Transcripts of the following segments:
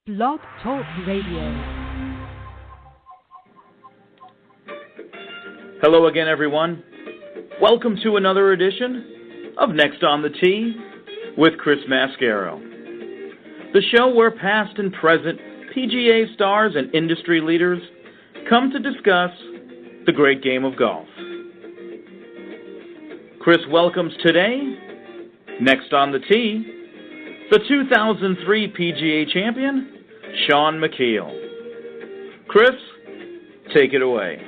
Blog Talk Radio. Hello again, everyone. Welcome to another edition of Next on the Tee with Chris Mascaro, the show where past and present PGA stars and industry leaders come to discuss the great game of golf. Chris welcomes today, next on the tee, the 2003 PGA Champion, Shaun Micheel. Chris, take it away.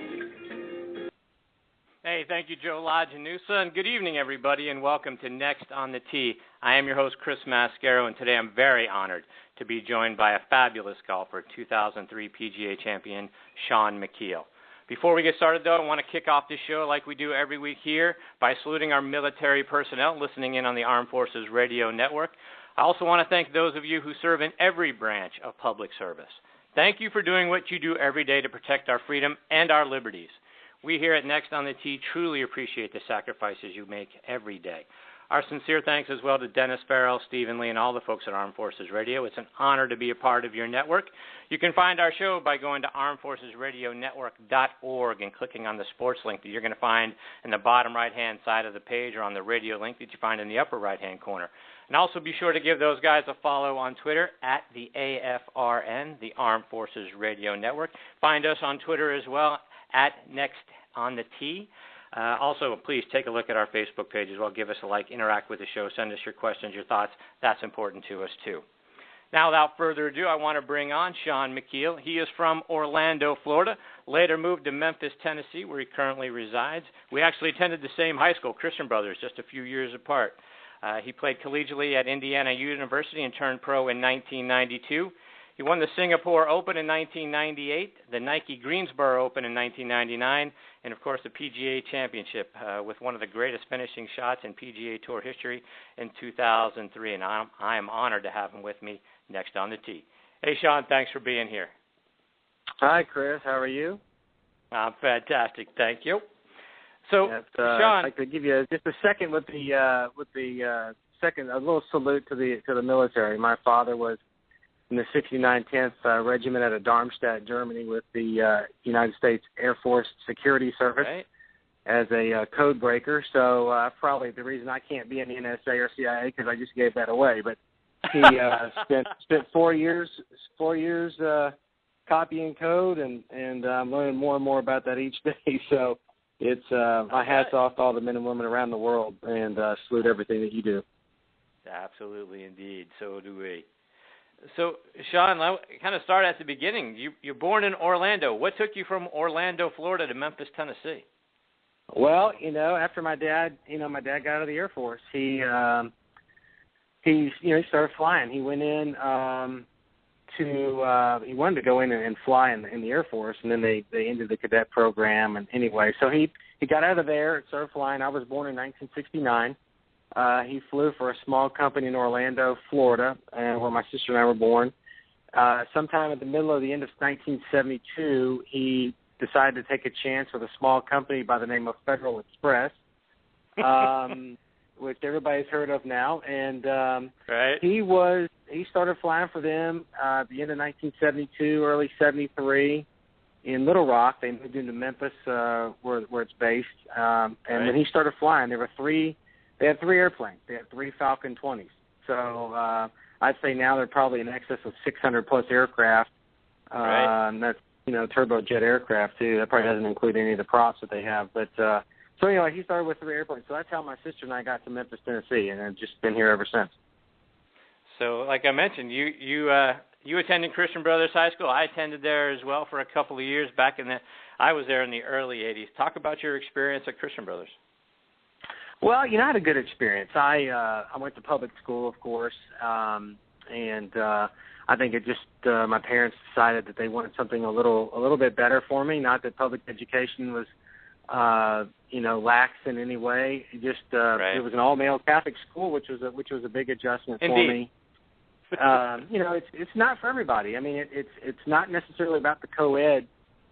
Hey, thank you, Joe Lajanusa, and good evening, everybody, and welcome to Next on the Tee. I am your host, Chris Mascaro, and today I'm very honored to be joined by a fabulous golfer, 2003 PGA Champion, Shaun Micheel. Before we get started, though, I want to kick off this show like we do every week here by saluting our military personnel listening in on the Armed Forces Radio Network. I also want to thank those of you who serve in every branch of public service. Thank you for doing what you do every day to protect our freedom and our liberties. We here at Next on the Tee truly appreciate the sacrifices you make every day. Our sincere thanks as well to Dennis Farrell, Stephen Lee, and all the folks at Armed Forces Radio. It's an honor to be a part of your network. You can find our show by going to armedforcesradionetwork.org and clicking on the sports link that you're going to find in the bottom right-hand side of the page or on the radio link that you find in the upper right-hand corner. And also be sure to give those guys a follow on Twitter at the AFRN, the Armed Forces Radio Network. Find us on Twitter as well at Next on the Tee. Also, please take a look at our Facebook page as well. Give us a like, interact with the show, send us your questions, your thoughts. That's important to us, too. Now, without further ado, I want to bring on Shaun Micheel. He is from Orlando, Florida, later moved to Memphis, Tennessee, where he currently resides. We actually attended the same high school, Christian Brothers, just a few years apart. He played collegiately at Indiana University and turned pro in 1992. He won the Singapore Open in 1998, the Nike Greensboro Open in 1999, and, of course, the PGA Championship with one of the greatest finishing shots in PGA Tour history in 2003. And I am honored to have him with me next on the tee. Hey, Shaun, thanks for being here. Hi, Chris. How are you? I'm fantastic. Thank you. So, Shaun, I'd like to give you just a second with the second, a little salute to the military. My father was in the 69th 10th Regiment out of Darmstadt, Germany, with the United States Air Force Security Service as a code breaker. So probably the reason I can't be in the NSA or CIA because I just gave that away. But he spent 4 years copying code, and I'm learning more and more about that each day. So it's my hat's off to all the men and women around the world, and salute everything that you do. Absolutely, indeed. So do we. So, Shaun, I kind of start at the beginning. You're born in Orlando. What took you from Orlando, Florida, to Memphis, Tennessee? Well, after my dad got out of the Air Force, he started flying. He went in he wanted to go in and fly in the Air Force, and then they ended the cadet program. And anyway, so he got out of there and started flying. I was born in 1969. He flew for a small company in Orlando, Florida, where my sister and I were born. Sometime at the end of 1972, he decided to take a chance with a small company by the name of Federal Express, which everybody's heard of now. And he started flying for them at the end of 1972, early 73 in Little Rock. They moved into Memphis, where it's based. And when he started flying, They had 3 airplanes. They had 3 Falcon 20s. So I'd say now they're probably in excess of 600-plus aircraft. And that's, turbojet aircraft, too. That probably doesn't include any of the props that they have. But so anyway, he started with 3 airplanes. So that's how my sister and I got to Memphis, Tennessee, and I've just been here ever since. So like I mentioned, you attended Christian Brothers High School. I attended there as well for a couple of years back I was there in the early 80s. Talk about your experience at Christian Brothers. Well, I had a good experience. I went to public school, of course, and I think it just my parents decided that they wanted something a little bit better for me. Not that public education was, lax in any way. It just it was an all-male Catholic school, which was a big adjustment for me. It's not for everybody. I mean, it's not necessarily about the co-ed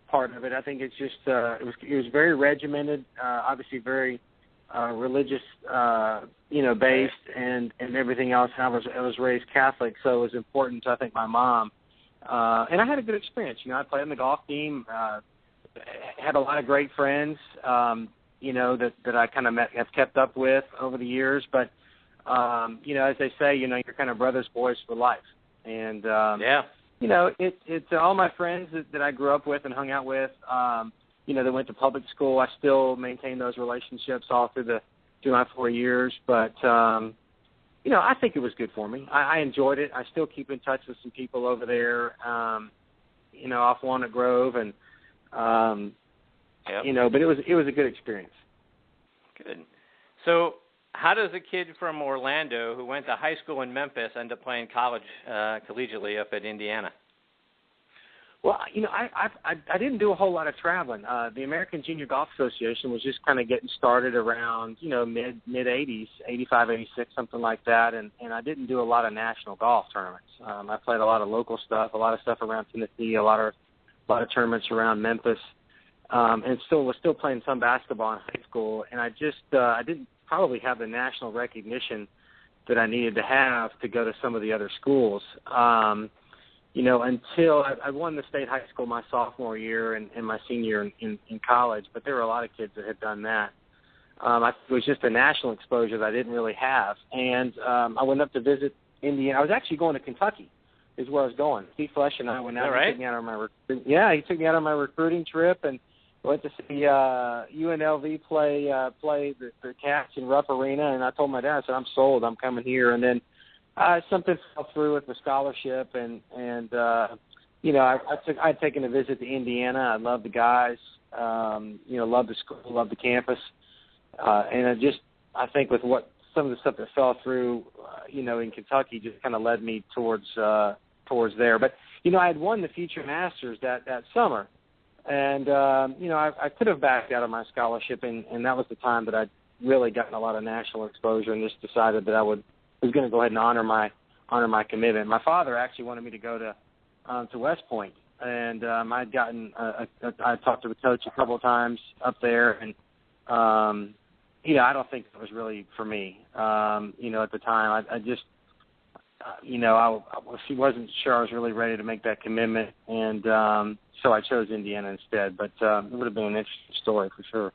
part of it. I think it's just it was very regimented, obviously very religious, based and everything else. And I was raised Catholic, so it was important to, I think, my mom And I had a good experience. I played on the golf team, had a lot of great friends, that I kind of have kept up with over the years. But, as they say, you're kind of brothers, boys for life. And, it's all my friends that I grew up with and hung out with, that went to public school. I still maintain those relationships all through my 4 years. But, I think it was good for me. I enjoyed it. I still keep in touch with some people over there, off Walnut Grove, and but it was a good experience. Good. So, how does a kid from Orlando who went to high school in Memphis end up playing college collegiately up at Indiana? Well, I didn't do a whole lot of traveling. The American Junior Golf Association was just kind of getting started around, mid 80s, 85, 86, something like that, and I didn't do a lot of national golf tournaments. I played a lot of local stuff, a lot of stuff around Tennessee, a lot of tournaments around Memphis, and was still playing some basketball in high school, and I didn't probably have the national recognition that I needed to have to go to some of the other schools. Until I won the state high school my sophomore year and my senior year in college, but there were a lot of kids that had done that. It was just a national exposure that I didn't really have. And I went up to visit Indiana. I was actually going to Kentucky is where I was going. Steve Flesh and I went out. Right? He took me out on he took me out on my recruiting trip and went to see UNLV play the Cats in Rupp Arena. And I told my dad, I said, I'm sold. I'm coming here. And then something fell through with the scholarship, and I'd taken a visit to Indiana. I loved the guys, loved the school, loved the campus, and I think with some of the stuff that fell through, in Kentucky, just kind of led me towards there. But I had won the Future Masters that summer, and I could have backed out of my scholarship, and that was the time that I'd really gotten a lot of national exposure, and just decided that I was going to go ahead and honor my commitment. My father actually wanted me to go to West Point, and I'd gotten I talked to the coach a couple of times up there, and I don't think it was really for me. At the time, I just she wasn't sure I was really ready to make that commitment, and so I chose Indiana instead. But it would have been an interesting story for sure.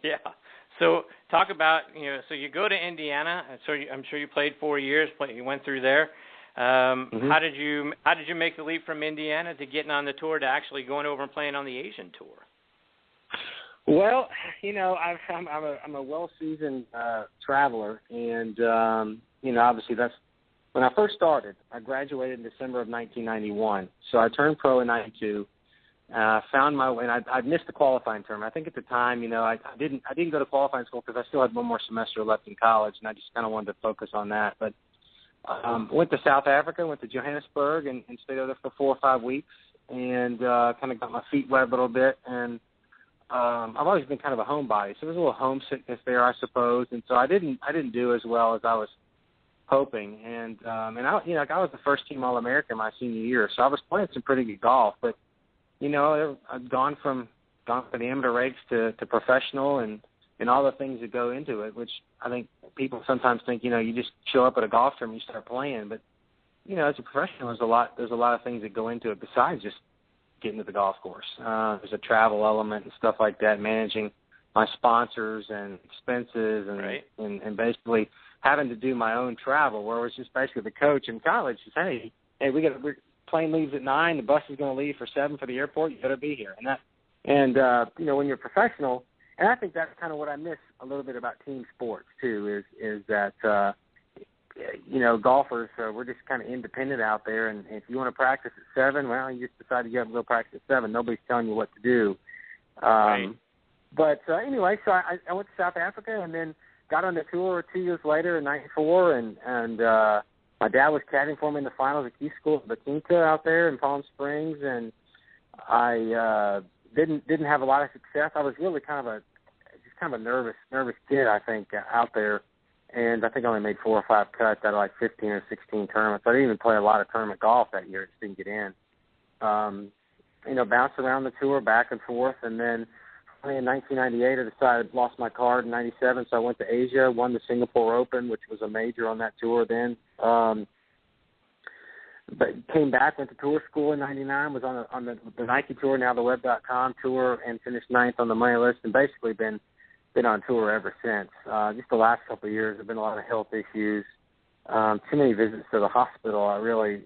Yeah. So talk about, so you go to Indiana, so I'm sure you played 4 years, you went through there. How did you make the leap from Indiana to getting on the tour to actually going over and playing on the Asian tour? Well, I'm a well-seasoned traveler, and, obviously that's when I first started. I graduated in December of 1991, so I turned pro in 92. Found my way, and I'd missed the qualifying term. I think at the time, I didn't go to qualifying school because I still had one more semester left in college, and I just kind of wanted to focus on that. But went to South Africa, went to Johannesburg, and stayed there for 4 or 5 weeks, and kind of got my feet wet a little bit. And I've always been kind of a homebody, so there was a little homesickness there, I suppose. And so I didn't do as well as I was hoping. And I was the first team All-American my senior year, so I was playing some pretty good golf, but I've gone from the amateur ranks to professional and all the things that go into it, which I think people sometimes think, you just show up at a golf tournament and you start playing. But, as a professional, there's a lot of things that go into it besides just getting to the golf course. There's a travel element and stuff like that, managing my sponsors and expenses and, right. and basically having to do my own travel, where it was just basically the coach in college says, hey, we're plane leaves at 9, the bus is going to leave for 7 for the airport, you better be here. And when you're professional, and I think that's kind of what I miss a little bit about team sports too, is that golfers, we're just kind of independent out there, and if you want to practice at 7, well, you just decide you have to go practice at 7. Nobody's telling you what to do. Right. But anyway, so I went to South Africa and then got on the tour 2 years later in '94, and my dad was caddying for me in the finals at Key School at Batinka out there in Palm Springs, and I didn't have a lot of success. I was really kind of a nervous kid, I think, out there, and I think I only made 4 or 5 cuts out of like 15 or 16 tournaments. I didn't even play a lot of tournament golf that year. I just didn't get in. Bounced around the tour back and forth, and then in 1998, I decided lost my card in '97, so I went to Asia, won the Singapore Open, which was a major on that tour then. but came back, went to tour school in '99, was on the Nike tour, now the Web.com tour, and finished 9th on the money list, and basically been on tour ever since. Just the last couple of years, there have been a lot of health issues, too many visits to the hospital. I really,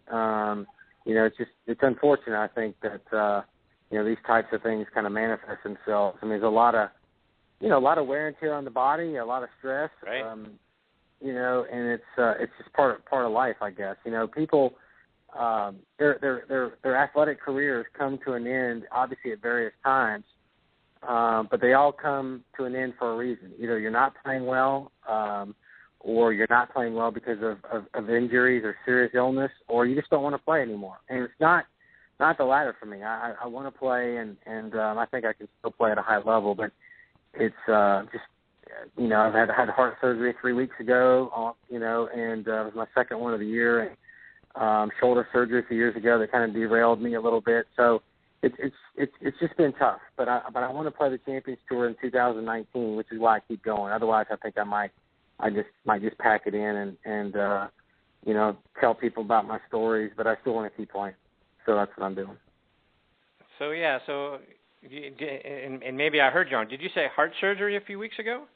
it's unfortunate. I think that these types of things kind of manifest themselves. I mean, there's a lot of wear and tear on the body, a lot of stress. Right. And it's just part of life, I guess. People. Their athletic careers come to an end, obviously at various times, but they all come to an end for a reason. Either you're not playing well, or you're not playing well because of injuries or serious illness, or you just don't want to play anymore. And it's not the latter for me. I want to play, and I think I can still play at a high level, but it's just. I've had heart surgery 3 weeks ago, and it was my second one of the year. And shoulder surgery a few years ago that kind of derailed me a little bit. So it's just been tough. But I want to play the Champions Tour in 2019, which is why I keep going. Otherwise, I think I might just pack it in and tell people about my stories. But I still want to keep playing. So that's what I'm doing. So yeah, and maybe I heard you wrong. Did you say heart surgery a few weeks ago?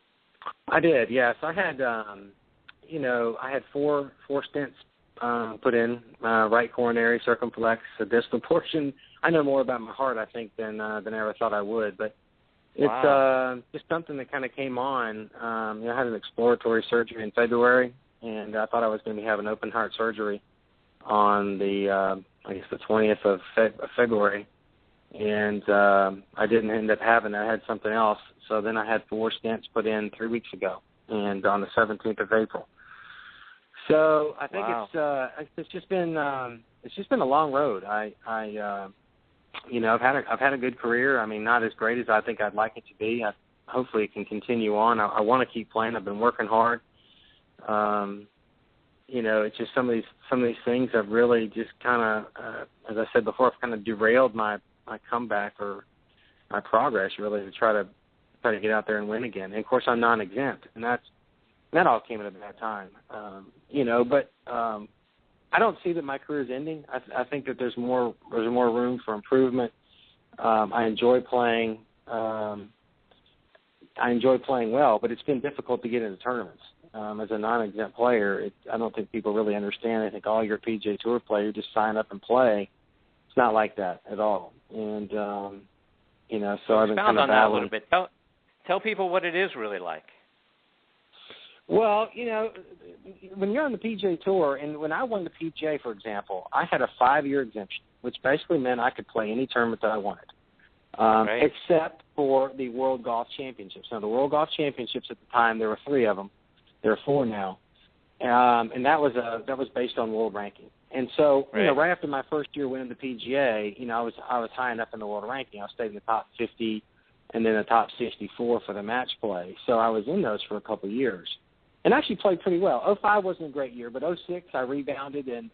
I did, yes. I had, I had four stents put in, right coronary, circumflex, a distal portion. I know more about my heart, I think, than I ever thought I would. But it's just something that kind of came on. I had an exploratory surgery in February, and I thought I was going to be having open heart surgery on the 20th of February. And I didn't end up having it. I had something else. So then I had 4 stents put in 3 weeks ago, and on the 17th of April. So I think it's just been a long road. I've had a good career. I mean, not as great as I think I'd like it to be. Hopefully it can continue on. I want to keep playing. I've been working hard. It's just some of these things have really just kind of, as I said before, have kind of derailed my comeback or my progress, really, to try to get out there and win again. And of course, I'm non-exempt, and that all came at a bad time. But I don't see that my career is ending. I think that there's more room for improvement. I enjoy playing. I enjoy playing well, but it's been difficult to get into tournaments. As a non-exempt player, I don't think people really understand. I think all your PGA Tour players just sign up and play. It's not like that at all. And so I've been kind of battling. That a little bit. Tell people what it is really like. Well, when you're on the PGA Tour, and when I won the PGA, for example, I had a 5-year exemption, which basically meant I could play any tournament that I wanted, except for the World Golf Championships. Now, the World Golf Championships at the time, there were 3 of them. There are 4 now, and that was based on world ranking. And so, right after my first year winning the PGA, I was high enough in the world ranking. I stayed in the top 50 and then the top 64 for the match play. So I was in those for a couple of years. And actually played pretty well. 2005 wasn't a great year, but 2006 I rebounded and,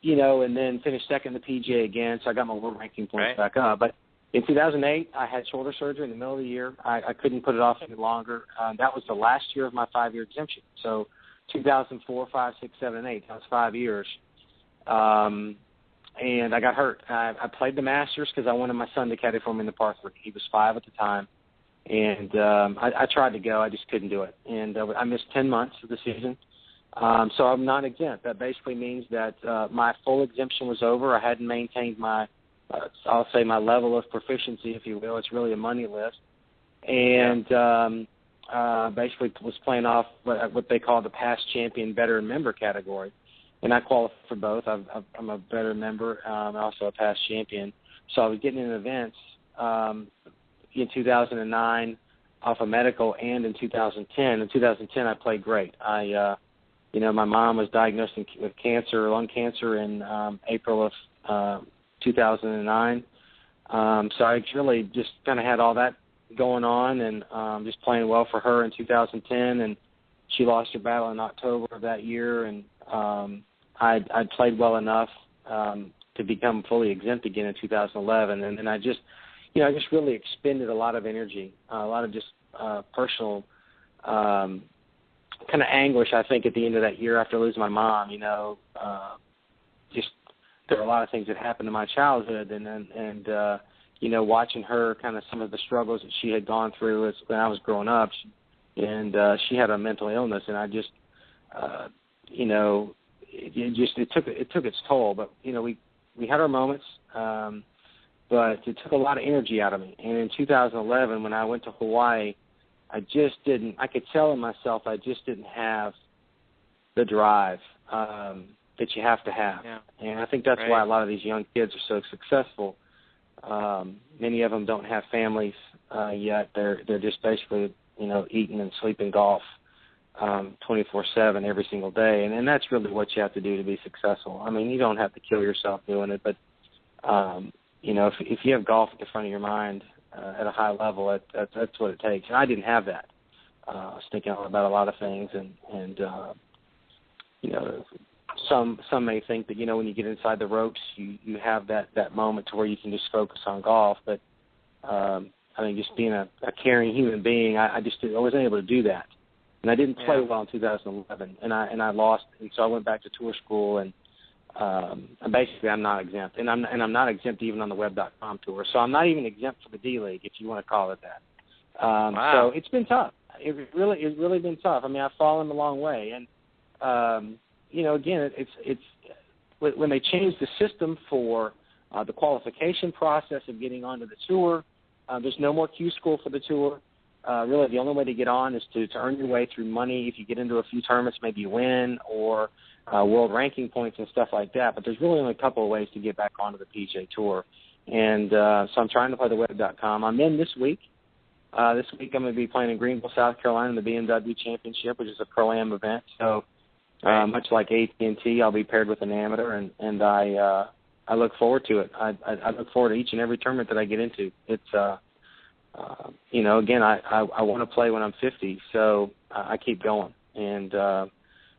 and then finished second in the PGA again, so I got my world ranking points back up. But in 2008, I had shoulder surgery in the middle of the year. I couldn't put it off any longer. That was the last year of my 5-year exemption. So 2004, 5, 6, 7, 8, that was 5 years. And I got hurt. I played the Masters because I wanted my son to caddy for me in the par 3. He was 5 at the time. And I tried to go. I just couldn't do it. And I missed 10 months of the season. So I'm non-exempt. That basically means that my full exemption was over. I hadn't maintained my, I'll say my level of proficiency, if you will. It's really a money list. And basically was playing off what they call the past champion veteran member category. And I qualify for both. I'm a veteran member and also a past champion. So I was getting in events in 2009 off a medical and in 2010. In 2010, I played great. My mom was diagnosed with cancer, lung cancer, in April of 2009. So I really just kind of had all that going on and just playing well for her in 2010. And she lost her battle in October of that year. And I'd played well enough to become fully exempt again in 2011. And then I just really expended a lot of energy, a lot of just personal kind of anguish, I think, at the end of that year after losing my mom, there are a lot of things that happened in my childhood, and watching her, kind of some of the struggles that she had gone through when I was growing up, she had a mental illness, and I just, it took its toll. But we had our moments, but it took a lot of energy out of me. And in 2011, when I went to Hawaii, I could tell in myself I just didn't have the drive that you have to have. Yeah. And I think that's why a lot of these young kids are so successful. Many of them don't have families yet. They're just basically, eating and sleeping golf 24/7 every single day. And that's really what you have to do to be successful. I mean, you don't have to kill yourself doing it, but, if you have golf at the front of your mind at a high level, that's what it takes. And I didn't have that. I was thinking about a lot of things, and some may think that, when you get inside the ropes, you have that moment to where you can just focus on golf. But I think just being a caring human being, I wasn't able to do that. And I didn't play well in 2011, and I lost. And so I went back to tour school, and basically I'm not exempt. And I'm not exempt even on the web.com tour. So I'm not even exempt for the D-League, if you want to call it that. Wow. So it's been tough. It's really been tough. I mean, I've fallen a long way. And, again, it's when they changed the system for the qualification process of getting onto the tour, there's no more Q school for the tour. Really, the only way to get on is to earn your way through money. If you get into a few tournaments, maybe you win, or world ranking points and stuff like that. But there's really only a couple of ways to get back onto the PGA Tour. And so I'm trying to play the web.com. I'm in this week. This week I'm going to be playing in Greenville, South Carolina, in the BMW Championship, which is a Pro-Am event. So much like AT&T, I'll be paired with an amateur, and I look forward to it. I look forward to each and every tournament that I get into. It's again, I want to play when I'm 50, so I keep going. And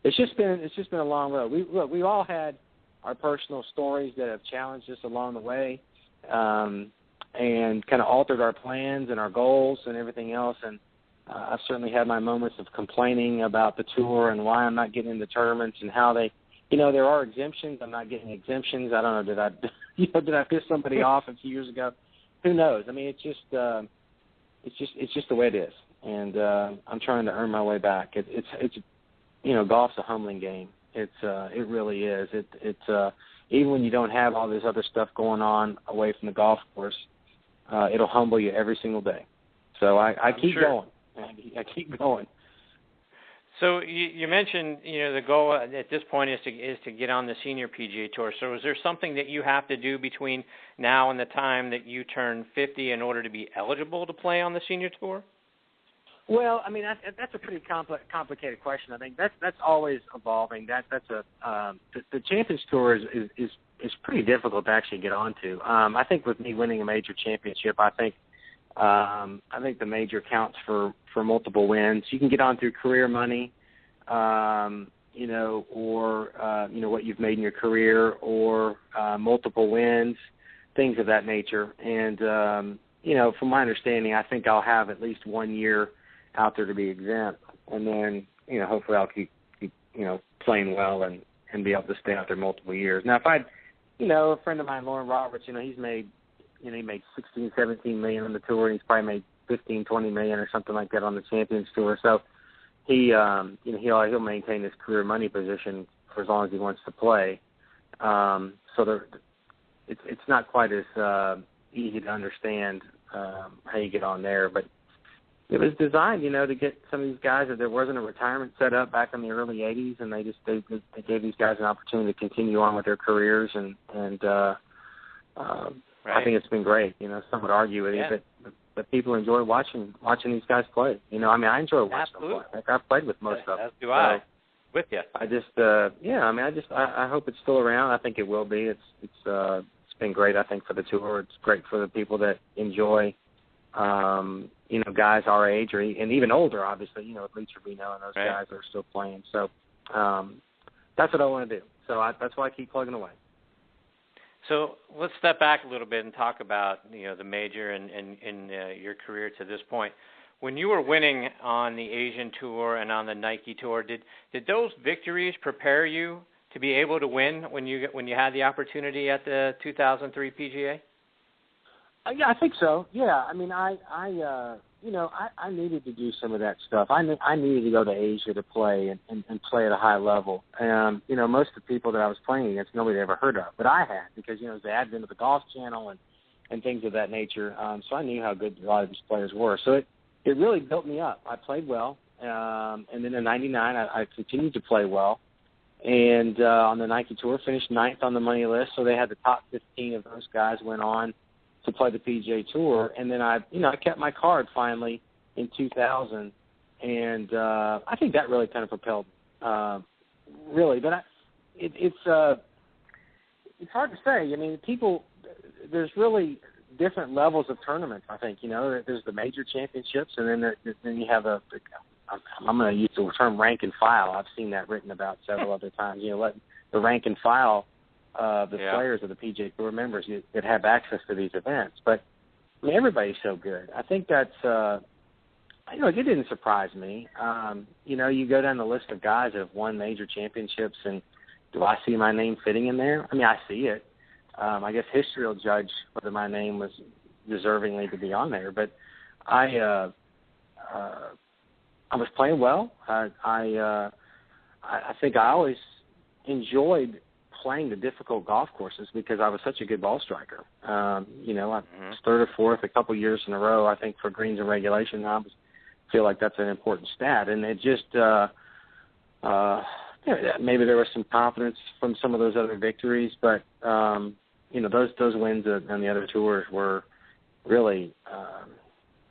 it's just been a long road. We all had our personal stories that have challenged us along the way, and kind of altered our plans and our goals and everything else. And I've certainly had my moments of complaining about the tour and why I'm not getting into tournaments and how they, there are exemptions. I'm not getting exemptions. I don't know. Did I piss somebody off a few years ago? Who knows? I mean, it's just the way it is. And I'm trying to earn my way back. It's golf's a humbling game. It really is. It's even when you don't have all this other stuff going on away from the golf course, it'll humble you every single day. So I keep going. I keep going. So you mentioned, the goal at this point is to get on the senior PGA Tour. So is there something that you have to do between now and the time that you turn 50 in order to be eligible to play on the senior tour? Well, I mean, that's a pretty complicated question. I think that's always evolving. The Champions Tour is pretty difficult to actually get onto. I think with me winning a major championship, I think the major counts for multiple wins. You can get on through career money, or what you've made in your career, or multiple wins, things of that nature. And from my understanding, I think I'll have at least 1 year out there to be exempt, and then hopefully I'll keep playing well and be able to stay out there multiple years. Now, if a friend of mine, Lauren Roberts, he's made. He made $16, $17 million on the tour. And he's probably made $15, $20 million or something like that on the Champions Tour. So he'll maintain his career money position for as long as he wants to play. So it's not quite as easy to understand how you get on there, but it was designed, to get some of these guys that there wasn't a retirement set up back in the early '80s, and they gave these guys an opportunity to continue on with their careers and. Right. I think it's been great. Some would argue with it, but people enjoy watching these guys play. I enjoy watching them play. I've played with most of them. As do I. With you. I just, I hope it's still around. I think it will be. It's been great. I think for the tour, it's great for the people that enjoy, guys our age and even older. Obviously, with Lee Trevino and those guys that are still playing. So that's what I want to do. So that's why I keep plugging away. So let's step back a little bit and talk about the major and your career to this point. When you were winning on the Asian Tour and on the Nike Tour, did those victories prepare you to be able to win when you had the opportunity at the 2003 PGA? Yeah, I think so. Yeah, I mean, I needed to do some of that stuff. I needed to go to Asia to play and play at a high level. Most of the people that I was playing against, nobody had ever heard of, but I had, because it was the advent of the Golf Channel and things of that nature. So I knew how good a lot of these players were. So it really built me up. I played well, and then in '99 I continued to play well. And on the Nike Tour, finished 9th on the money list. So they had the top 15 of those guys went on to play the PGA Tour. And then I kept my card finally in 2000. And I think that really kind of propelled me, really. But it's hard to say. I mean, there's really different levels of tournaments, I think. There's the major championships, and then you have I'm going to use the term rank and file. I've seen that written about several other times. Let the rank and file the players of the PGA Tour members that have access to these events. But I mean, everybody's so good. I think that's it didn't surprise me. You go down the list of guys that have won major championships, and do I see my name fitting in there? I mean, I see it. I guess history will judge whether my name was deservingly to be on there. But I was playing well. I think I always enjoyed playing the difficult golf courses because I was such a good ball striker. I was third or fourth a couple years in a row, I think, for greens and regulation. I feel like that's an important stat. And it just maybe there was some confidence from some of those other victories, but those wins on the other tours were really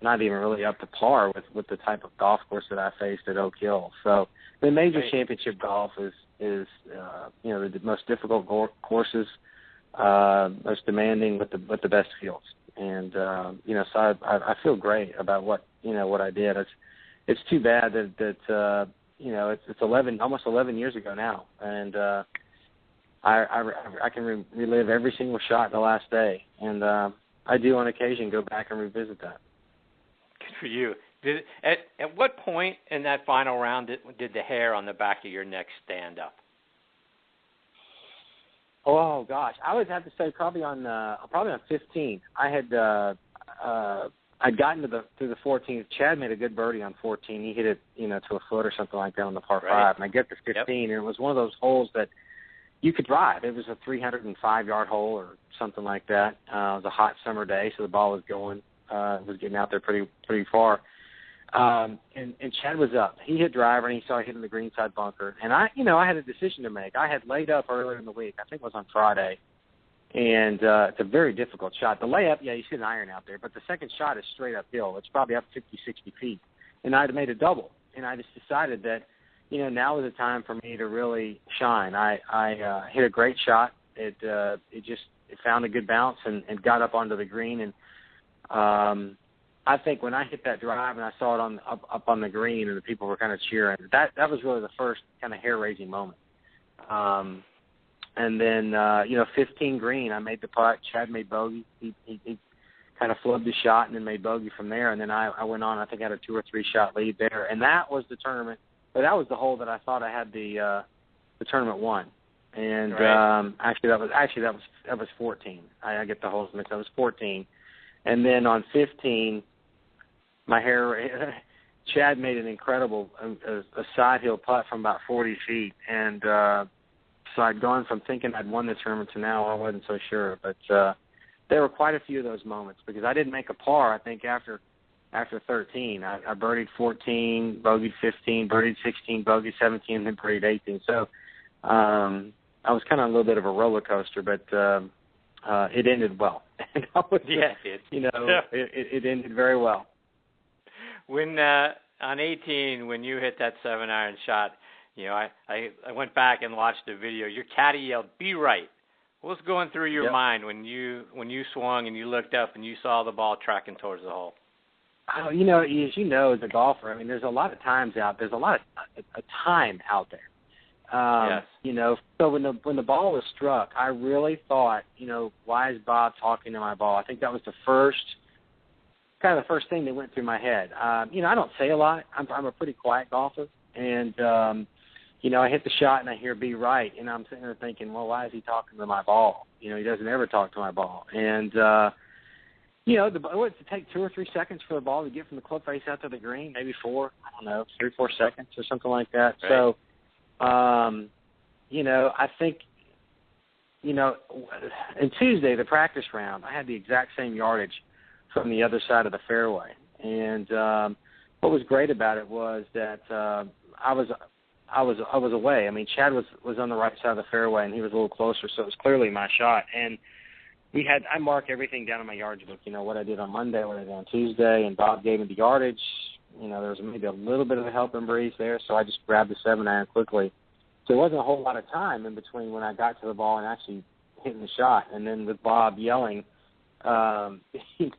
not even really up to par with the type of golf course that I faced at Oak Hill. So the major championship golf is the most difficult courses, most demanding with the best fields. And so I feel great about what I did. It's too bad that it's almost 11 years ago now, and I can relive every single shot the last day, and I do on occasion go back and revisit that. Good for you. At what point in that final round did the hair on the back of your neck stand up? Oh gosh, I would have to say probably on 15. I'd gotten to the 14th. Chad made a good birdie on 14. He hit it to a foot or something like that on the par 5, and I get to 15, and it was one of those holes that you could drive. It was a 305-yard hole or something like that. It was a hot summer day, so the ball was going. It was getting out there pretty far. And Chad was up. He hit driver, and he saw it hitting the greenside bunker. And I had a decision to make. I had laid up earlier in the week. I think it was on Friday. And it's a very difficult shot. The layup, you see an iron out there, but the second shot is straight uphill. It's probably up 50, 60 feet. And I'd made a double. And I just decided that, now was the time for me to really shine. I hit a great shot. It found a good bounce and got up onto the green. And I think when I hit that drive and I saw it up on the green and the people were kind of cheering, that was really the first kind of hair-raising moment. And then, 15 green, I made the putt. Chad made bogey. He kind of flubbed his shot and then made bogey from there. And then I went on. I think I had a 2 or 3 shot lead there. And that was the tournament. But that was the hole that I thought I had the tournament won. And actually that was 14. I get the holes mixed. That was 14. And then on 15, my hair. Chad made an incredible a side hill putt from about 40 feet, and so I'd gone from thinking I'd won the tournament to now I wasn't so sure. But there were quite a few of those moments because I didn't make a par. I think after 13, I birdied 14, bogeyed 15, birdied 16, bogeyed 17, and then birdied 18. So I was kind of a little bit of a roller coaster, but it ended well. And it ended very well. When on 18, when you hit that 7-iron shot, I went back and watched the video. Your caddy yelled, "Be right." What was going through your mind when you swung and you looked up and you saw the ball tracking towards the hole? Oh, as a golfer, I mean, there's a lot of times out. There's a lot of time out there. Yes. So when the ball was struck, I really thought, why is Bob talking to my ball? I think that was the first thing that went through my head. I don't say a lot. I'm a pretty quiet golfer, and I hit the shot and I hear "be right," and I'm sitting there thinking, well, why is he talking to my ball? He doesn't ever talk to my ball. And it take 2 or 3 seconds for the ball to get from the club face out to the green, maybe 4, 3 or 4 seconds or something like that. Right. So, I think, in Tuesday, the practice round, I had the exact same yardage from the other side of the fairway. And what was great about it was that I was away. I mean, Chad was on the right side of the fairway, and he was a little closer, so it was clearly my shot. And I mark everything down in my yardage book, what I did on Monday, what I did on Tuesday, and Bob gave me the yardage. There was maybe a little bit of a helping breeze there, so I just grabbed the 7-iron quickly. So there wasn't a whole lot of time in between when I got to the ball and actually hitting the shot. And then with Bob yelling, he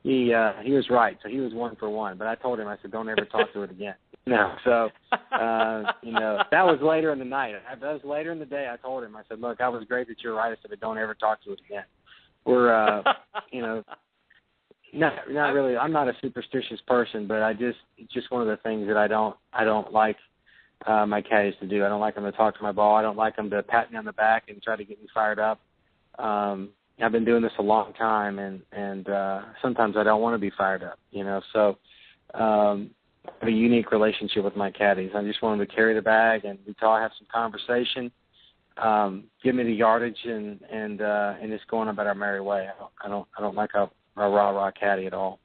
was right. So he was 1 for 1. But I told him, I said, don't ever talk to it again. So, that was later in the night. That was later in the day. I told him, I said, look, I was great that you're right. I said, but don't ever talk to it again. We're, not really. I'm not a superstitious person, but it's just one of the things that I don't like my caddies to do. I don't like them to talk to my ball. I don't like them to pat me on the back and try to get me fired up. I've been doing this a long time, and sometimes I don't want to be fired up, So I have a unique relationship with my caddies. I just want them to carry the bag, and we all have some conversation. Give me the yardage, and just going about our merry way. I don't like a rah-rah caddy at all.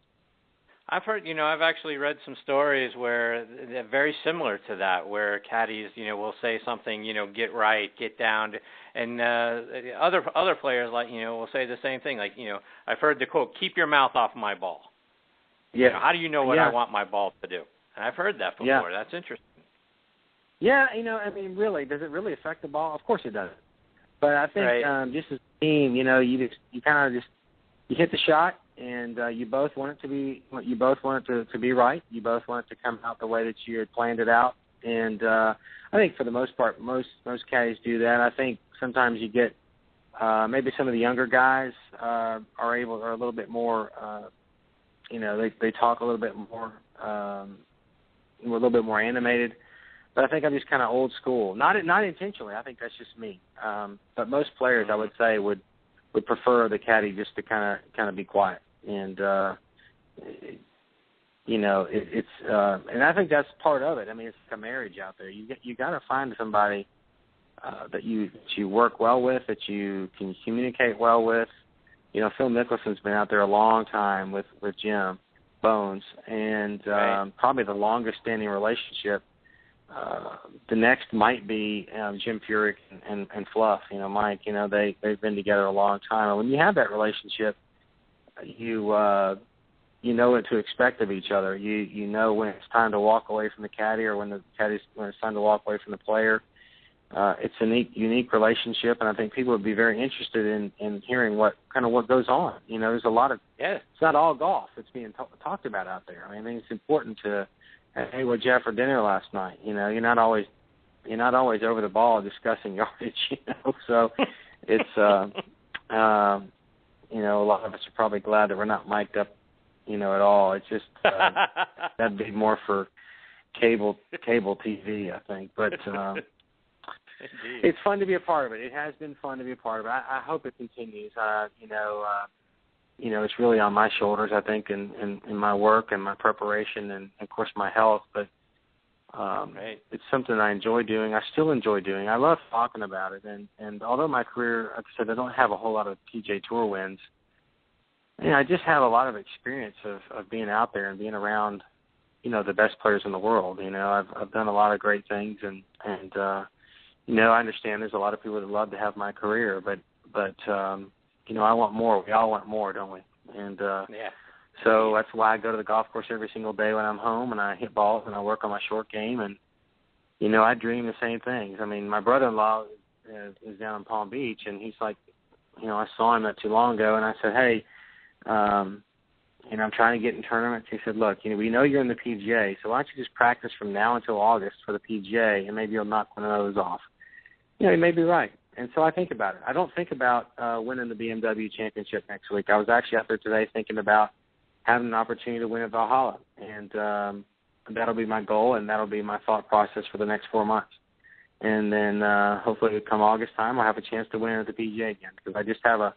I've heard, I've actually read some stories where they're very similar to that, where caddies, will say something, get right, get down, and other players, will say the same thing. Like, I've heard the quote, keep your mouth off my ball. Yeah. How do you know what I want my ball to do? And I've heard that before. Yeah. That's interesting. Yeah, really, does it really affect the ball? Of course it does. But I think just as a team, you kind of you hit the shot, and you both want it to be right. You both want it to come out the way that you had planned it out. And I think for the most part, most caddies do that. I think sometimes you get maybe some of the younger guys are a little bit more. They talk a little bit more, a little bit more animated. But I think I'm just kind of old school. Not intentionally. I think that's just me. But most players, I would say, would prefer the caddy just to kind of be quiet. And it's and I think that's part of it. I mean, it's like a marriage out there. You got to find somebody that you work well with, that you can communicate well with. Phil Mickelson's been out there a long time with Jim Bones, and probably the longest standing relationship. The next might be Jim Furyk and Fluff. Mike. They've been together a long time, and when you have that relationship, you know what to expect of each other. You know when it's time to walk away from the caddy, or when it's time to walk away from the player. It's a unique relationship, and I think people would be very interested in hearing what goes on. There's a lot of it's not all golf that's being talked about out there. I think it's important to. Hey, what Jeff for dinner last night? You're not always over the ball discussing yardage. So it's a lot of us are probably glad that we're not mic'd up, at all. It's just that'd be more for cable TV, I think. But it's fun to be a part of it. It has been fun to be a part of it. I hope it continues. It's really on my shoulders, I think, in my work and my preparation and, of course, my health. But it's something I enjoy doing. I still enjoy doing. I love talking about it. And although my career, like I said, I don't have a whole lot of PGA Tour wins, I just have a lot of experience of being out there and being around, the best players in the world. I've done a lot of great things. And I understand there's a lot of people that love to have my career. But I want more. We all want more, don't we? And so that's why I go to the golf course every single day when I'm home, and I hit balls and I work on my short game. And, I dream the same things. I mean, my brother-in-law is down in Palm Beach, and he's like, I saw him not too long ago, and I said, hey, I'm trying to get in tournaments. He said, look, we know you're in the PGA, so why don't you just practice from now until August for the PGA, and maybe you'll knock one of those off. He may be right. And so I think about it. I don't think about winning the BMW Championship next week. I was actually out there today thinking about having an opportunity to win at Valhalla. And that'll be my goal, and that'll be my thought process for the next 4 months. And then hopefully come August time, I'll have a chance to win at the PGA again, because I just have a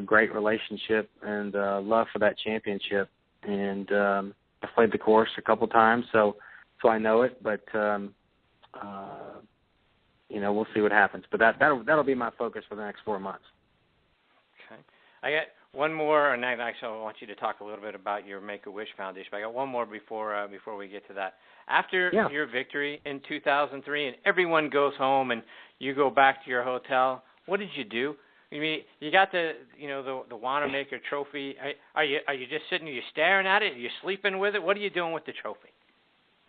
great relationship and love for that championship. And I've played the course a couple times, so I know it. But we'll see what happens. But that'll be my focus for the next 4 months. Okay, I got one more, and actually I want you to talk a little bit about your Make-A-Wish Foundation. But I got one more before we get to that. After your victory in 2003, and everyone goes home, and you go back to your hotel, what did you do? I mean, you got the Wanamaker trophy. Are you just sitting there, you staring at it? Are you sleeping with it? What are you doing with the trophy?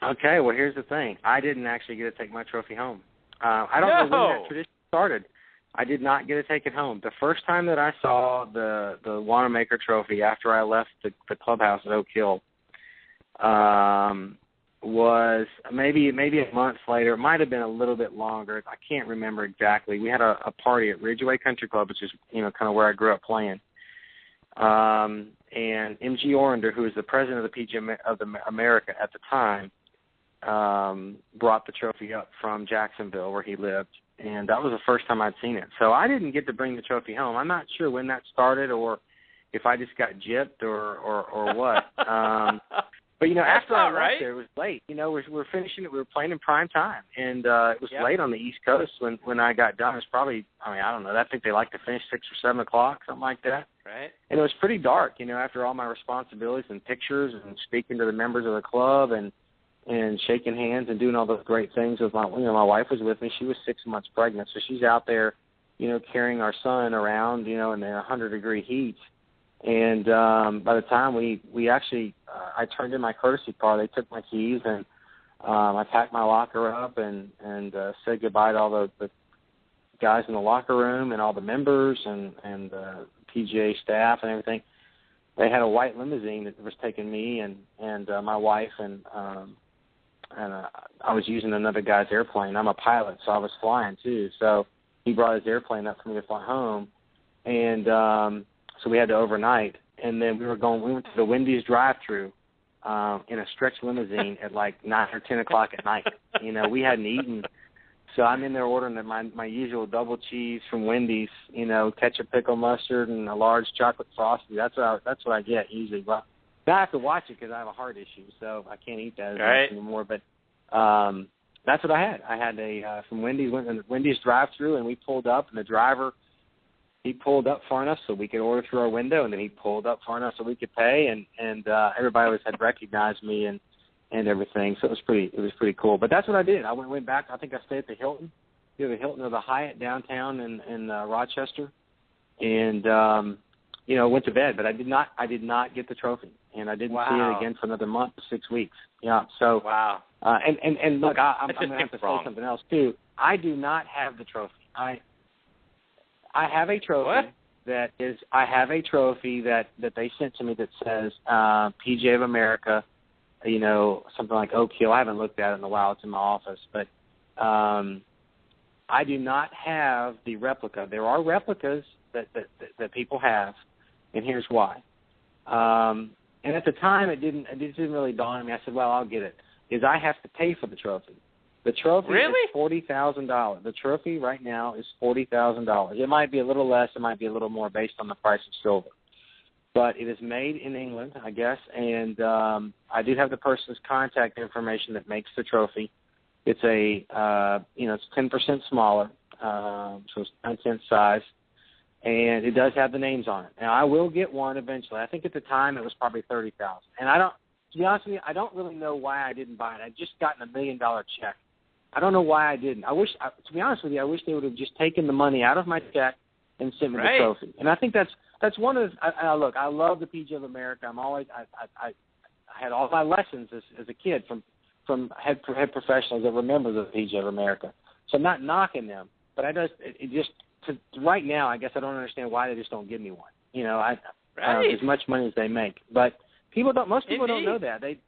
Okay, well, here's the thing. I didn't actually get to take my trophy home. I don't know when that tradition started. I did not get to take it home. The first time that I saw the Wanamaker trophy after I left the clubhouse at Oak Hill was maybe a month later. It might have been a little bit longer. I can't remember exactly. We had a party at Ridgeway Country Club, which is kind of where I grew up playing. And M.G. Orander, who was the president of the PGA of America at the time, brought the trophy up from Jacksonville, where he lived, and that was the first time I'd seen it. So I didn't get to bring the trophy home. I'm not sure when that started, or if I just got gypped or what. But after I left there, it was late. We're finishing it. We were playing in prime time, and it was late on the East Coast when I got done. It was probably, I don't know. I think they like to finish 6 or 7 o'clock, something like that. Right. And it was pretty dark. After all my responsibilities and pictures and speaking to the members of the club and shaking hands and doing all those great things with my wife was with me. She was 6 months pregnant, so she's out there, carrying our son around, in the 100-degree heat. And by the time we actually, I turned in my courtesy car, they took my keys, and I packed my locker up and said goodbye to all the guys in the locker room and all the members and the PGA staff and everything. They had a white limousine that was taking me and my wife, and I was using another guy's airplane. I'm a pilot, so I was flying too. So he brought his airplane up for me to fly home, and so we had to overnight. And then we went to the Wendy's drive-thru in a stretch limousine at like 9 or 10 o'clock at night. We hadn't eaten. So I'm in there ordering my usual double cheese from Wendy's, ketchup, pickle, mustard, and a large chocolate frosty. That's what I get usually. But now I have to watch it because I have a heart issue, so I can't eat that as much anymore. But that's what I had. I had from Wendy's, went to the Wendy's drive-thru, and we pulled up, and the driver, he pulled up far enough so we could order through our window, and then he pulled up far enough so we could pay, and everybody had recognized me and everything. So it was pretty cool. But that's what I did. I went back. I think I stayed at the Hilton, either the Hilton or the Hyatt downtown in Rochester, and went to bed. But I did not get the trophy, and I didn't see it again for another month to 6 weeks. Yeah. So and look, I'm going to have to say something else too. I do not have the trophy. I have a trophy that they sent to me that says PGA of America, something like Oak Hill. I haven't looked at it in a while. It's in my office. But I do not have the replica. There are replicas that people have, and here's why. And at the time, it didn't really dawn on me. I said, well, I'll get it. Is I have to pay for the trophy. The trophy is $40,000. The trophy right now is $40,000. It might be a little less. It might be a little more based on the price of silver. But it is made in England, I guess, and I do have the person's contact information that makes the trophy. It's it's 10% smaller, so it's 9-cent size, and it does have the names on it. Now, I will get one eventually. I think at the time it was probably $30,000. And to be honest with you, I don't really know why I didn't buy it. I'd just gotten $1 million check. I don't know why I didn't. To be honest with you, I wish they would have just taken the money out of my check and sent me the trophy. And I think that's one of the, look, I love the PGA of America. I had all my lessons as a kid from head professionals that were members of the PGA of America. So I'm not knocking them, but right now, I guess I don't understand why they just don't give me one. As much money as they make. But most people don't know that. They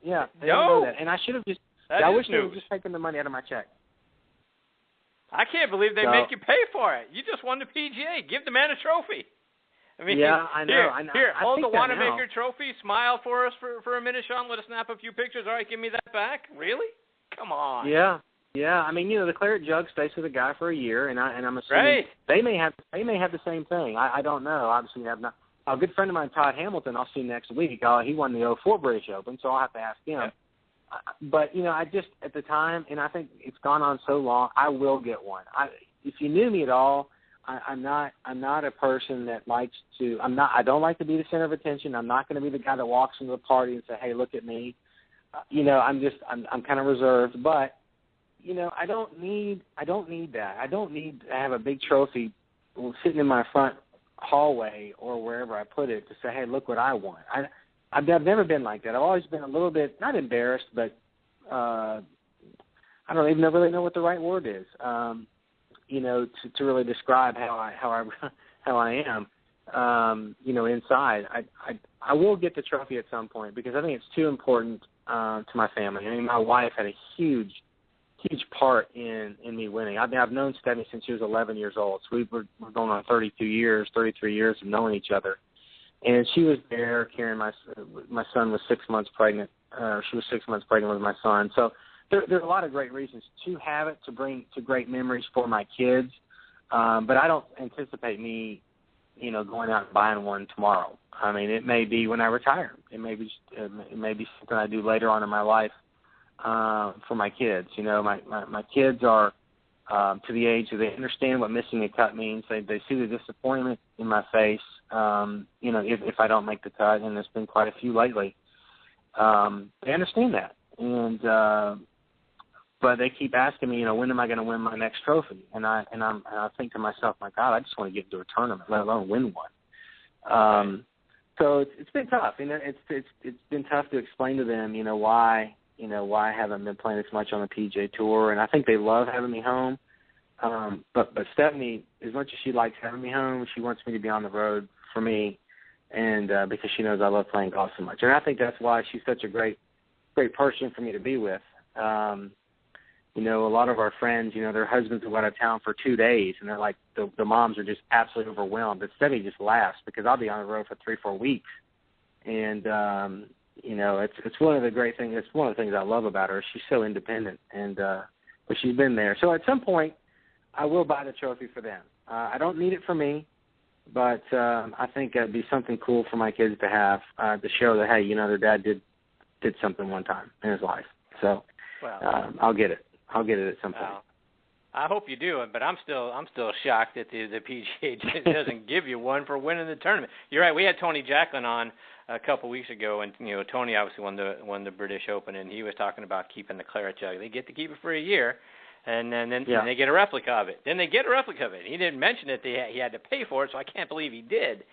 don't know that. And I should have just, I wish they would have just taken the money out of my check. I can't believe they make you pay for it. You just won the PGA. Give the man a trophy. I mean, I know. Here, hold the Wanamaker trophy. Smile for us for a minute, Shaun. Let us snap a few pictures. All right, give me that back. Really? Come on. Yeah. Yeah, I mean, the claret jug stays with the guy for a year, and I'm assuming they may have the same thing. I don't know. Obviously, have not. A good friend of mine, Todd Hamilton, I'll see next week. He won the 2004 British Open, so I'll have to ask him. Yeah. But I just at the time, and I think it's gone on so long, I will get one. If you knew me at all, I'm not a person that likes to. I don't like to be the center of attention. I'm not going to be the guy that walks into the party and say, "Hey, look at me." I'm kind of reserved, but I don't need that. I don't need to have a big trophy sitting in my front hallway or wherever I put it to say, "Hey, look what I won." I've never been like that. I've always been a little bit not embarrassed, but I don't even really know what the right word is. To really describe how I am. Inside. I will get the trophy at some point because I think it's too important to my family. I mean, my wife had a huge part in me winning. I've known Stephanie since she was 11 years old. So we're going on 33 years of knowing each other. And she was there carrying my son was 6 months pregnant. She was 6 months pregnant with my son. So there are a lot of great reasons to have it, to bring to great memories for my kids. But I don't anticipate me, going out and buying one tomorrow. I mean, it may be when I retire. It may be something I do later on in my life for my kids. My kids are to the age that they understand what missing a cut means. They see the disappointment in my face, if I don't make the cut, and there's been quite a few lately. They understand that, and but they keep asking me, when am I going to win my next trophy? And I think to myself, my God, I just want to get into a tournament, let alone win one. So it's been tough. It's been tough to explain to them, why I haven't been playing as much on the PGA Tour, and I think they love having me home. But Stephanie, as much as she likes having me home, she wants me to be on the road for me, and because she knows I love playing golf so much. And I think that's why she's such a great person for me to be with. A lot of our friends, their husbands will go out of town for 2 days, and they're like, the moms are just absolutely overwhelmed. But Stephanie just laughs because I'll be on the road for 3-4 weeks. And, it's one of the great things. It's one of the things I love about her. She's so independent, and but she's been there. So at some point, I will buy the trophy for them. I don't need it for me, but I think it'd be something cool for my kids to have to show that, hey, their dad did something one time in his life. So I'll get it. I'll get it at some point. I hope you do, but I'm still shocked that the PGA doesn't give you one for winning the tournament. You're right. We had Tony Jacklin on a couple weeks ago, and Tony obviously won the British Open, and he was talking about keeping the claret jug. They get to keep it for a year, and then they get a replica of it. Then they get a replica of it. He didn't mention that he had to pay for it, so I can't believe he did.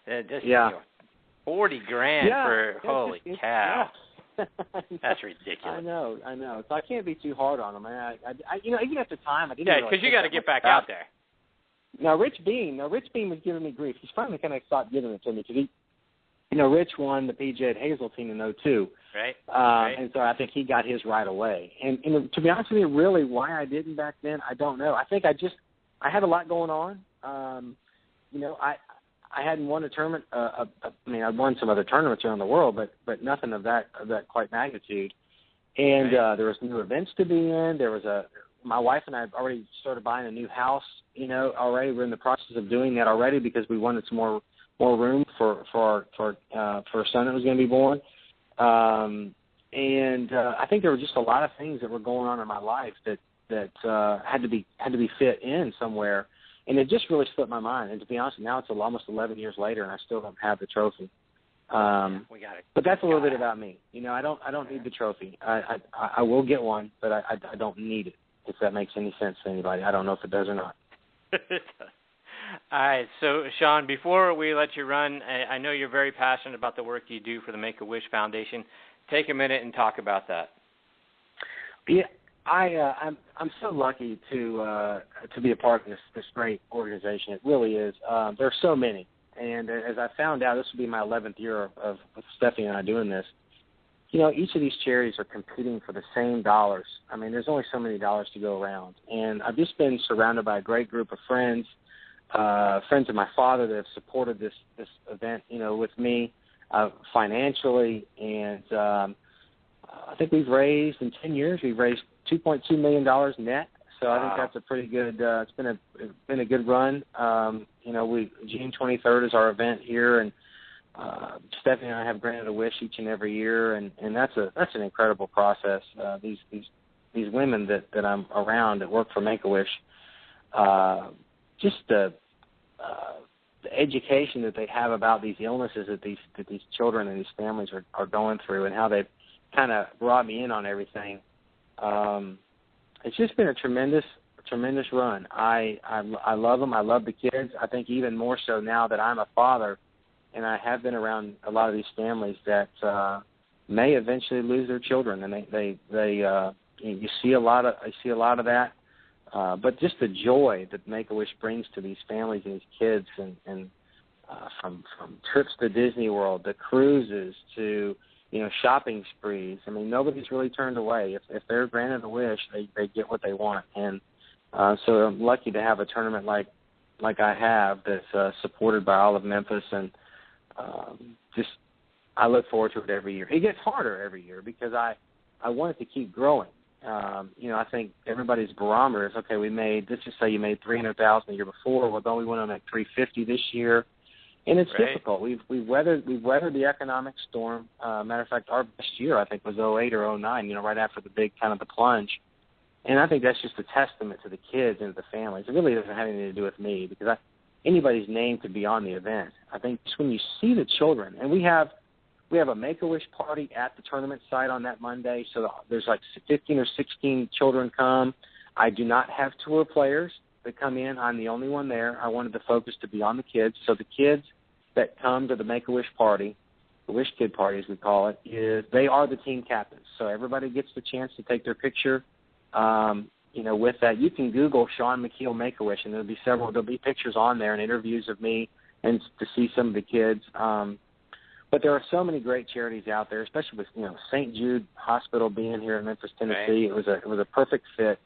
$40,000 for holy cow. Yeah. That's ridiculous. I know. So I can't be too hard on him. Even at the time, I didn't. Yeah, because you got to get back out there. Now, Rich Beam was giving me grief. He's finally kind of stopped giving it to me because Rich won the PGA at Hazeltine in 2002. Right. And so I think he got his right away. And to be honest with you, really, why I didn't back then, I don't know. I think I had a lot going on. I hadn't won a tournament. I'd won some other tournaments around the world, but nothing of that quite magnitude. And there was new events to be in. There was my wife and I had already started buying a new house. Already we're in the process of doing that already because we wanted some more room for a son that was going to be born. And I think there were just a lot of things that were going on in my life that had to be fit in somewhere. And it just really slipped my mind. And to be honest, now it's almost 11 years later, and I still don't have the trophy. We got it. But that's a little bit about me. I don't need the trophy. I will get one, but I don't need it. If that makes any sense to anybody, I don't know if it does or not. All right. So, Shaun, before we let you run, I know you're very passionate about the work you do for the Make-A-Wish Foundation. Take a minute and talk about that. Yeah. I'm so lucky to be a part of this great organization. It really is. There are so many, and as I found out, this will be my 11th year of Stephanie and I doing this. Each of these charities are competing for the same dollars. I mean, there's only so many dollars to go around, and I've just been surrounded by a great group of friends of my father that have supported this event, with me financially, and I think we've raised in 10 years. We've raised $2.2 million net. So I think that's a pretty good. It's been a good run. June 23rd is our event here, and Stephanie and I have granted a wish each and every year, and that's an incredible process. These women that I'm around that work for Make-A-Wish, just the education that they have about these illnesses that these children and these families are going through, and how they've kind of brought me in on everything. It's just been a tremendous run. I love them. I love the kids. I think even more so now that I'm a father, and I have been around a lot of these families that may eventually lose their children, and they you see a lot of that. But just the joy that Make-A-Wish brings to these families and these kids, and from trips to Disney World, to cruises, to shopping sprees. I mean, nobody's really turned away. If they're granted a wish, they get what they want. And so I'm lucky to have a tournament like I have that's supported by all of Memphis, and I look forward to it every year. It gets harder every year because I want it to keep growing. I think everybody's barometer is, okay, let's just say you made $300,000 the year before. Well, then we went on at $350 this year. And it's difficult. We've weathered the economic storm. Matter of fact, our best year, I think, was 2008 or 2009, right after the big kind of the plunge. And I think that's just a testament to the kids and to the families. It really doesn't have anything to do with me, because anybody's name could be on the event. I think just when you see the children, and we have a Make-A-Wish party at the tournament site on that Monday, so there's like 15 or 16 children come. I do not have tour players that come in. I'm the only one there. I wanted the focus to be on the kids. So the kids that come to the Make-A-Wish party, the Wish Kid party as we call it, they are the team captains. So everybody gets the chance to take their picture. With that, you can Google Shaun Micheel Make-A-Wish, and there'll be pictures on there and interviews of me and to see some of the kids. But there are so many great charities out there, especially with St. Jude Hospital being here in Memphis, Tennessee. Right. It was a perfect fit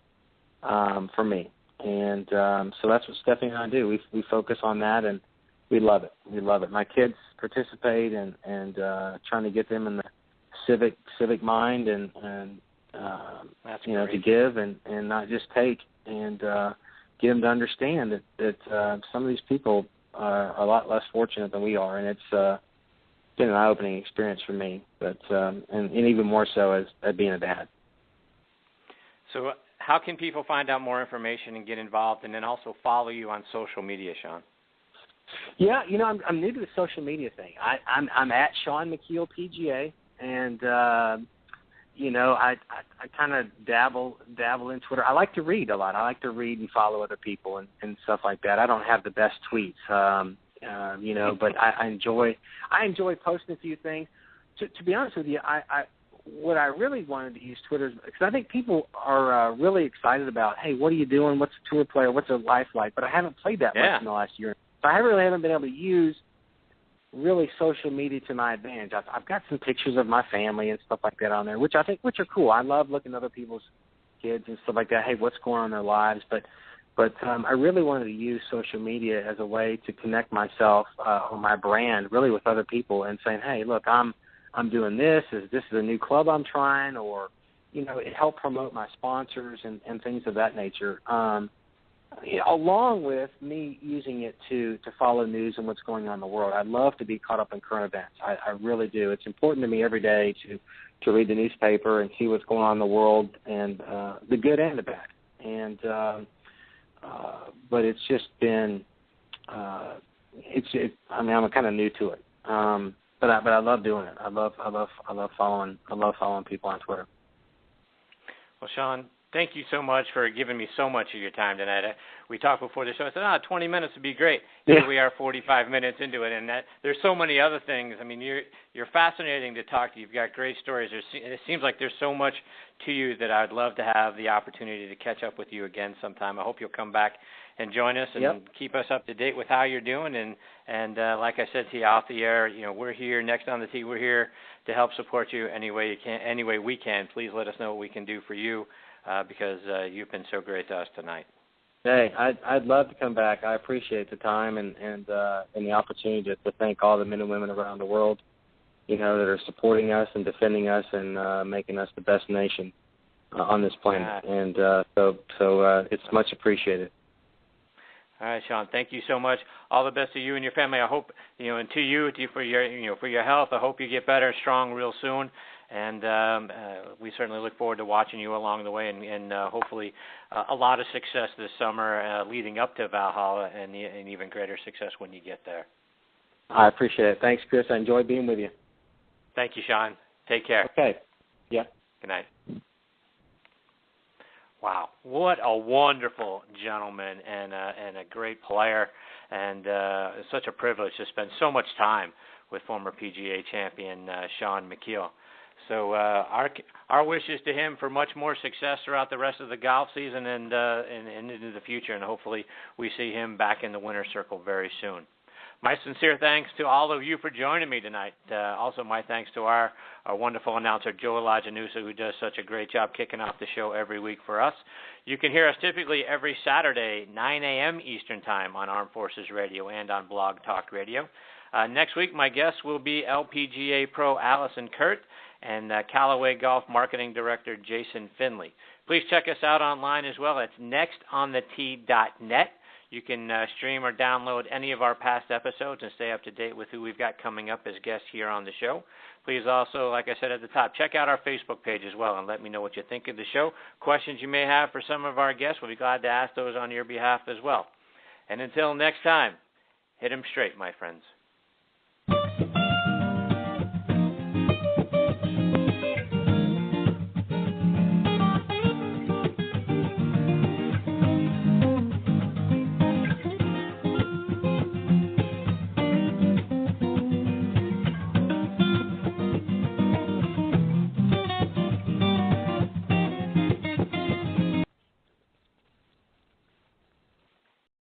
for me, and so that's what Stephanie and I do. We focus on that, and we love it. We love it. My kids participate, and trying to get them in the civic mind, and to give and not just take, and get them to understand that some of these people are a lot less fortunate than we are, and it's been an eye-opening experience for me, but and even more so as being a dad. So how can people find out more information and get involved, and then also follow you on social media, Shaun? Yeah, I'm new to the social media thing. I'm at Shaun Micheel PGA, and I kind of dabble in Twitter. I like to read a lot. I like to read and follow other people and stuff like that. I don't have the best tweets. But I enjoy posting a few things. To be honest with you, what I really wanted to use Twitter, because I think people are really excited about, hey, what are you doing? What's a tour player? What's a life like? But I haven't played that much in the last year. So I really haven't been able to use really social media to my advantage. I've got some pictures of my family and stuff like that on there, which are cool. I love looking at other people's kids and stuff like that. Hey, what's going on in their lives? But I really wanted to use social media as a way to connect myself or my brand really with other people and saying, hey, look, I'm doing this. This is a new club I'm trying, or it helped promote my sponsors and things of that nature. Along with me using it to follow news and what's going on in the world. I love to be caught up in current events. I really do. It's important to me every day to read the newspaper and see what's going on in the world, and the good and the bad. And but it's just been, I'm kind of new to it. But I love doing it. I love following people on Twitter. Well, Shaun, thank you so much for giving me so much of your time tonight. We talked before the show. I said, 20 minutes would be great. Here we are 45 minutes into it, and there's so many other things. I mean, you're fascinating to talk to. You've got great stories. It seems like there's so much to you that I'd love to have the opportunity to catch up with you again sometime. I hope you'll come back and join us and keep us up to date with how you're doing. And like I said to you off the air, we're here next on the tee. We're here to help support you any way we can. Please let us know what we can do for you. Because you've been so great to us tonight. Hey, I'd love to come back. I appreciate the time and the opportunity to thank all the men and women around the world, that are supporting us and defending us and making us the best nation. on this planet, and so it's much appreciated. All right, Shaun. Thank you so much. All the best to you and your family. I hope, and to you for your health. I hope you get better and strong real soon. And we certainly look forward to watching you along the way, and hopefully a lot of success this summer leading up to Valhalla, and even greater success when you get there. I appreciate it. Thanks, Chris. I enjoyed being with you. Thank you, Shaun. Take care. Okay. Yeah. Good night. Wow, what a wonderful gentleman and a great player, and it's such a privilege to spend so much time with former PGA champion Shaun Micheel. So our wishes to him for much more success throughout the rest of the golf season and into the future, and hopefully we see him back in the winner's circle very soon. My sincere thanks to all of you for joining me tonight. Also, my thanks to our wonderful announcer, Joe Lajanusa, who does such a great job kicking off the show every week for us. You can hear us typically every Saturday, 9 a.m. Eastern Time on Armed Forces Radio and on Blog Talk Radio. Next week, my guests will be LPGA Pro Allison Kurt and Callaway Golf Marketing Director Jason Finley. Please check us out online as well. It's nextonthetee.net. You can stream or download any of our past episodes and stay up to date with who we've got coming up as guests here on the show. Please also, like I said at the top, check out our Facebook page as well and let me know what you think of the show. Questions you may have for some of our guests, we'll be glad to ask those on your behalf as well. And until next time, hit 'em straight, my friends.